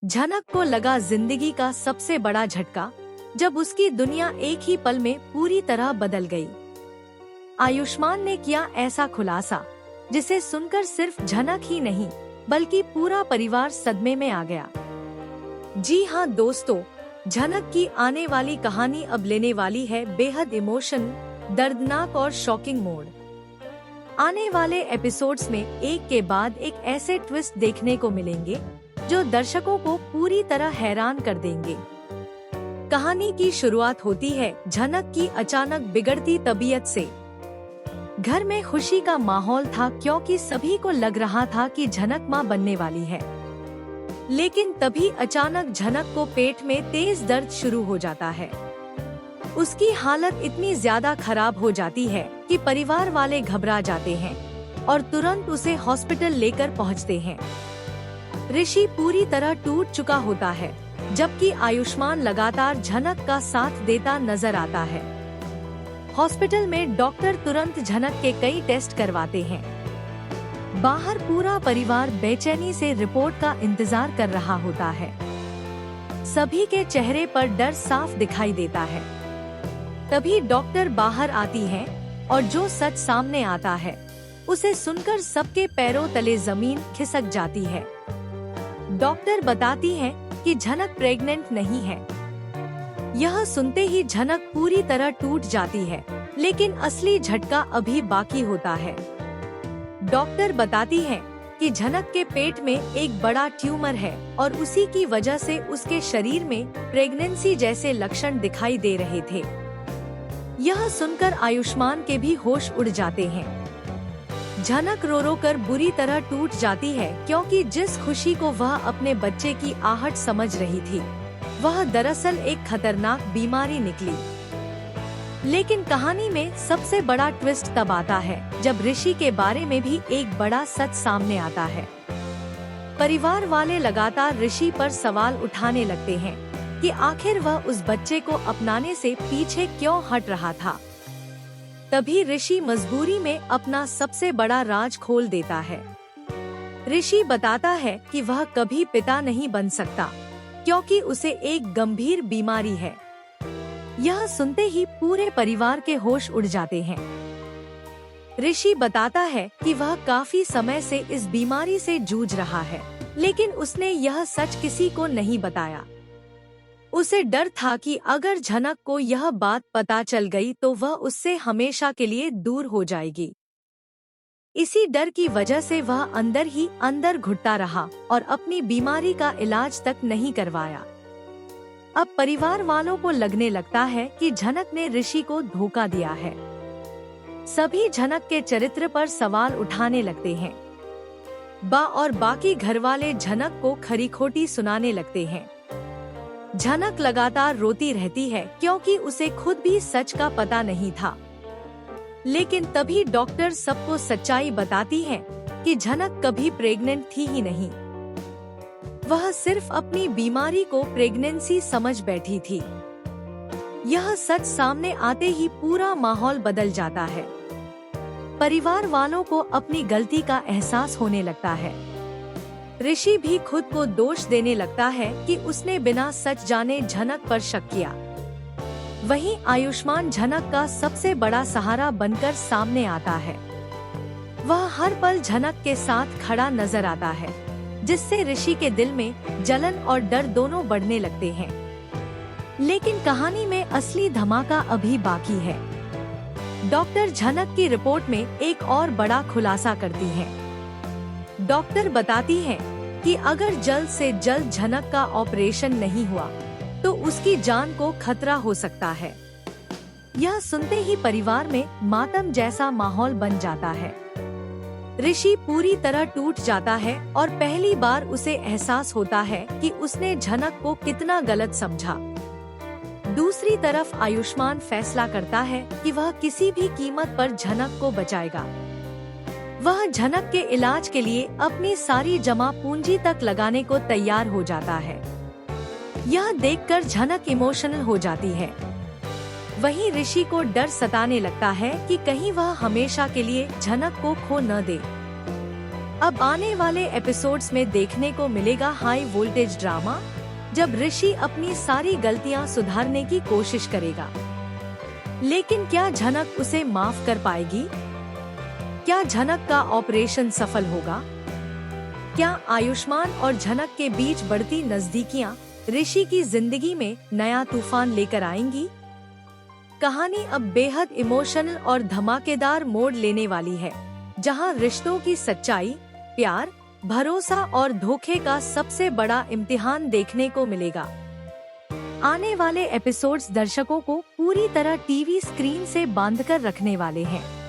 झनक को लगा जिंदगी का सबसे बड़ा झटका जब उसकी दुनिया एक ही पल में पूरी तरह बदल गई। आयुष्मान ने किया ऐसा खुलासा जिसे सुनकर सिर्फ झनक ही नहीं बल्कि पूरा परिवार सदमे में आ गया। जी हाँ दोस्तों, झनक की आने वाली कहानी अब लेने वाली है बेहद इमोशन, दर्दनाक और शॉकिंग मोड़। आने वाले एपिसोड्स में एक के बाद एक ऐसे ट्विस्ट देखने को मिलेंगे जो दर्शकों को पूरी तरह हैरान कर देंगे। कहानी की शुरुआत होती है झनक की अचानक बिगड़ती तबीयत से। घर में खुशी का माहौल था क्योंकि सभी को लग रहा था कि झनक मां बनने वाली है। लेकिन तभी अचानक झनक को पेट में तेज दर्द शुरू हो जाता है। उसकी हालत इतनी ज्यादा खराब हो जाती है कि परिवार वाले घबरा जाते हैं और तुरंत उसे हॉस्पिटल लेकर पहुंचते हैं। ऋषि पूरी तरह टूट चुका होता है, जबकि आयुष्मान लगातार झनक का साथ देता नजर आता है। हॉस्पिटल में डॉक्टर तुरंत झनक के कई टेस्ट करवाते हैं। बाहर पूरा परिवार बेचैनी से रिपोर्ट का इंतजार कर रहा होता है। सभी के चेहरे पर डर साफ दिखाई देता है। तभी डॉक्टर बाहर आती हैं और जो सच सामने आता है उसे सुनकर सबके पैरों तले जमीन खिसक जाती है। डॉक्टर बताती हैं कि झनक प्रेग्नेंट नहीं है। यह सुनते ही झनक पूरी तरह टूट जाती है, लेकिन असली झटका अभी बाकी होता है। डॉक्टर बताती है कि झनक के पेट में एक बड़ा ट्यूमर है और उसी की वजह से उसके शरीर में प्रेगनेंसी जैसे लक्षण दिखाई दे रहे थे। यह सुनकर आयुष्मान के भी होश उड़ जाते हैं। झनक रो रो कर बुरी तरह टूट जाती है क्योंकि जिस खुशी को वह अपने बच्चे की आहट समझ रही थी, वह दरअसल एक खतरनाक बीमारी निकली। लेकिन कहानी में सबसे बड़ा ट्विस्ट तब आता है जब ऋषि के बारे में भी एक बड़ा सच सामने आता है। परिवार वाले लगातार ऋषि पर सवाल उठाने लगते हैं कि आखिर वह उस बच्चे को अपनाने से पीछे क्यों हट रहा था। तभी ऋषि मजबूरी में अपना सबसे बड़ा राज खोल देता है। ऋषि बताता है कि वह कभी पिता नहीं बन सकता क्योंकि उसे एक गंभीर बीमारी है। यह सुनते ही पूरे परिवार के होश उड़ जाते हैं। ऋषि बताता है कि वह काफी समय से इस बीमारी से जूझ रहा है, लेकिन उसने यह सच किसी को नहीं बताया। उसे डर था कि अगर झनक को यह बात पता चल गई तो वह उससे हमेशा के लिए दूर हो जाएगी। इसी डर की वजह से वह अंदर ही अंदर घुटता रहा और अपनी बीमारी का इलाज तक नहीं करवाया। अब परिवार वालों को लगने लगता है कि झनक ने ऋषि को धोखा दिया है। सभी झनक के चरित्र पर सवाल उठाने लगते हैं। बा और बाकी घरवाले झनक को खरी खोटी सुनाने लगते हैं। झनक लगातार रोती रहती है क्योंकि उसे खुद भी सच का पता नहीं था। लेकिन तभी डॉक्टर सबको सच्चाई बताती है कि झनक कभी प्रेग्नेंट थी ही नहीं। वह सिर्फ अपनी बीमारी को प्रेगनेंसी समझ बैठी थी। यह सच सामने आते ही पूरा माहौल बदल जाता है। परिवार वालों को अपनी गलती का एहसास होने लगता है। ऋषि भी खुद को दोष देने लगता है कि उसने बिना सच जाने झनक पर शक किया। वहीं आयुष्मान झनक का सबसे बड़ा सहारा बनकर सामने आता है। वह हर पल झनक के साथ खड़ा नजर आता है, जिससे ऋषि के दिल में जलन और डर दोनों बढ़ने लगते हैं। लेकिन कहानी में असली धमाका अभी बाकी है। डॉक्टर झनक की रिपोर्ट में एक और बड़ा खुलासा करती है। डॉक्टर बताती है कि अगर जल्द से जल्द झनक का ऑपरेशन नहीं हुआ तो उसकी जान को खतरा हो सकता है। यह सुनते ही परिवार में मातम जैसा माहौल बन जाता है। ऋषि पूरी तरह टूट जाता है और पहली बार उसे एहसास होता है कि उसने झनक को कितना गलत समझा। दूसरी तरफ आयुष्मान फैसला करता है कि वह किसी भी कीमत पर झनक को बचाएगा। वह झनक के इलाज के लिए अपनी सारी जमा पूंजी तक लगाने को तैयार हो जाता है। यह देखकर झनक इमोशनल हो जाती है। वहीं ऋषि को डर सताने लगता है कि कहीं वह हमेशा के लिए झनक को खो न दे। अब आने वाले एपिसोड्स में देखने को मिलेगा हाई वोल्टेज ड्रामा, जब ऋषि अपनी सारी गलतियां सुधारने की कोशिश करेगा। लेकिन क्या झनक उसे माफ कर पाएगी? क्या झनक का ऑपरेशन सफल होगा? क्या आयुष्मान और झनक के बीच बढ़ती नजदीकियां ऋषि की जिंदगी में नया तूफान लेकर आएंगी? कहानी अब बेहद इमोशनल और धमाकेदार मोड़ लेने वाली है, जहां रिश्तों की सच्चाई, प्यार, भरोसा और धोखे का सबसे बड़ा इम्तिहान देखने को मिलेगा। आने वाले एपिसोड्स दर्शकों को पूरी तरह टीवी स्क्रीन से बांधकर रखने वाले हैं।